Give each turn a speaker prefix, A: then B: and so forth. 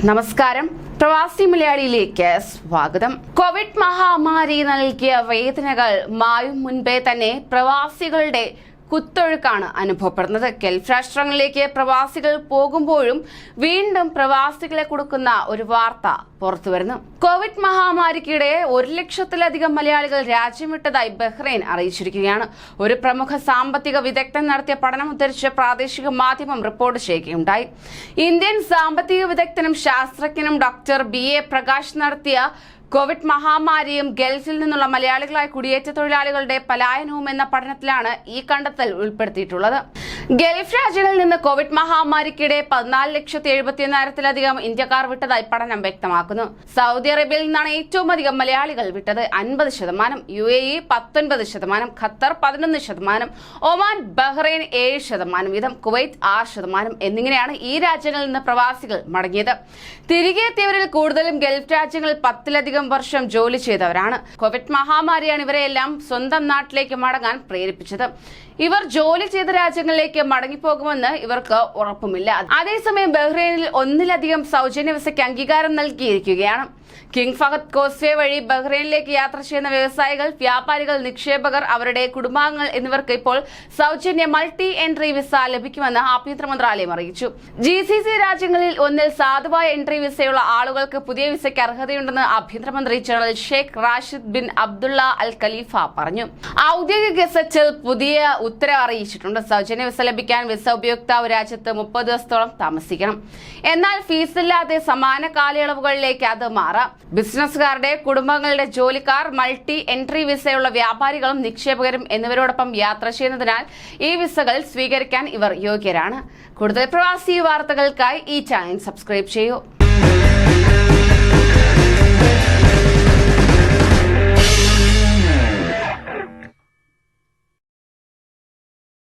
A: നമസ്കാരം. പ്രവാസി മലയാളിയിലേക്ക് സ്വാഗതം. കോവിഡ് മഹാമാരി നൽകിയ വേദനകൾ മായും മുൻപേ തന്നെ പ്രവാസികളുടെ കുത്തൊഴുക്കാണ് അനുഭവപ്പെടുന്നത്. ഗൾഫ് രാഷ്ട്രങ്ങളിലേക്ക് പ്രവാസികൾ പോകുമ്പോഴും വീണ്ടും പ്രവാസികളെ കൊടുക്കുന്ന ഒരു വാർത്ത പുറത്തുവരുന്നു. കോവിഡ് മഹാമാരിക്കിടെ 1,00,000-ലധികം മലയാളികൾ രാജ്യം വിട്ടതായി ബഹ്റൈൻ അറിയിച്ചിരിക്കുകയാണ്. ഒരു പ്രമുഖ സാമ്പത്തിക വിദഗ്ധൻ നടത്തിയ പഠനം ഉദ്ധരിച്ച് പ്രാദേശിക മാധ്യമം റിപ്പോർട്ട് ചെയ്യുകയുണ്ടായി. ഇന്ത്യൻ സാമ്പത്തിക വിദഗ്ധനും ശാസ്ത്രജ്ഞനും ഡോക്ടർ BA പ്രകാശ് നടത്തിയ കോവിഡ് മഹാമാരിയും ഗൾഫിൽ നിന്നുള്ള മലയാളികളായ കുടിയേറ്റ തൊഴിലാളികളുടെ പലായനവും എന്ന പഠനത്തിലാണ് ഈ കണ്ടെത്തൽ ഉൾപ്പെടുത്തിയിട്ടുള്ളത്. ഗൾഫ് രാജ്യങ്ങളിൽ നിന്ന് കോവിഡ് മഹാമാരിക്കിടെ 14,71,000-ലധികം ഇന്ത്യക്കാർ വിട്ടതായി പഠനം വ്യക്തമാക്കുന്നു. സൗദി അറേബ്യയിൽ നിന്നാണ് ഏറ്റവും അധികം മലയാളികൾ വിട്ടത്, 50%, UAE 19%, ഖത്തർ 11%, ഒമാൻ, ബഹ്റൈൻ 7% വീതം, കുവൈറ്റ് 6% എന്നിങ്ങനെയാണ് ഈ രാജ്യങ്ങളിൽ നിന്ന് പ്രവാസികൾ മടങ്ങിയത്. തിരികെ എത്തിയവരിൽ കൂടുതലും ഗൾഫ് രാജ്യങ്ങളിൽ 10-ലധികം വർഷം ജോലി ചെയ്തവരാണ്. കോവിഡ് മഹാമാരിയാണ് ഇവരെല്ലാം സ്വന്തം നാട്ടിലേക്ക് മടങ്ങാൻ പ്രേരിപ്പിച്ചത്. ഇവർ ജോലി ചെയ്ത രാജ്യങ്ങളിലേക്ക് മടങ്ങിപ്പോകുമെന്ന് ഇവർക്ക് ഉറപ്പുമില്ല. അതേസമയം ബഹ്റൈനിൽ 1-ലധികം സൗജന്യ വിസയ്ക്ക് അംഗീകാരം നൽകിയിരിക്കുകയാണ്. കിങ് ഫഹദ് കോസ്വേ വഴി ബഹ്റൈനിലേക്ക് യാത്ര ചെയ്യുന്ന വ്യവസായികൾ, വ്യാപാരികൾ, നിക്ഷേപകർ, അവരുടെ കുടുംബാംഗങ്ങൾ എന്നിവർക്ക് ഇപ്പോൾ സൗജന്യ മൾട്ടി എൻട്രി വിസ ലഭിക്കുമെന്ന് ആഭ്യന്തര മന്ത്രാലയം അറിയിച്ചു. GCC രാജ്യങ്ങളിൽ ഒന്നിൽ സാധുവായ എൻട്രി വിസയുള്ള ആളുകൾക്ക് പുതിയ വിസയ്ക്ക് അർഹതയുണ്ടെന്ന് ആഭ്യന്തരമന്ത്രി general Sheikh Rashid bin Abdullah Al Khalifa പറഞ്ഞു. ഔദ്യോഗിക ഗസറ്റിൽ പുതിയ ഉത്തരവ് അറിയിച്ചിട്ടുണ്ട്. സൗജന്യ വിസ ലഭിക്കാൻ വിസ ഉപയോക്താവ് രാജ്യത്ത് 30 ദിവസത്തോളം താമസിക്കണം. എന്നാൽ ഫീസില്ലാതെ സമാന കാലയളവുകളിലേക്ക് അത് മാറാം. ബിസിനസ്സുകാരുടെ കുടുംബങ്ങളുടെ ജോലിക്കാർ, മൾട്ടി എൻട്രി വിസയുള്ള വ്യാപാരികളും നിക്ഷേപകരും എന്നിവരോടൊപ്പം യാത്ര ചെയ്യുന്നതിനാൽ ഈ വിസകൾ സ്വീകരിക്കാൻ ഇവർ യോഗ്യരാണ്. കൂടുതൽ പ്രവാസി വാർത്തകൾക്കായി ഈ ചാനൽ സബ്സ്ക്രൈബ് ചെയ്യൂ.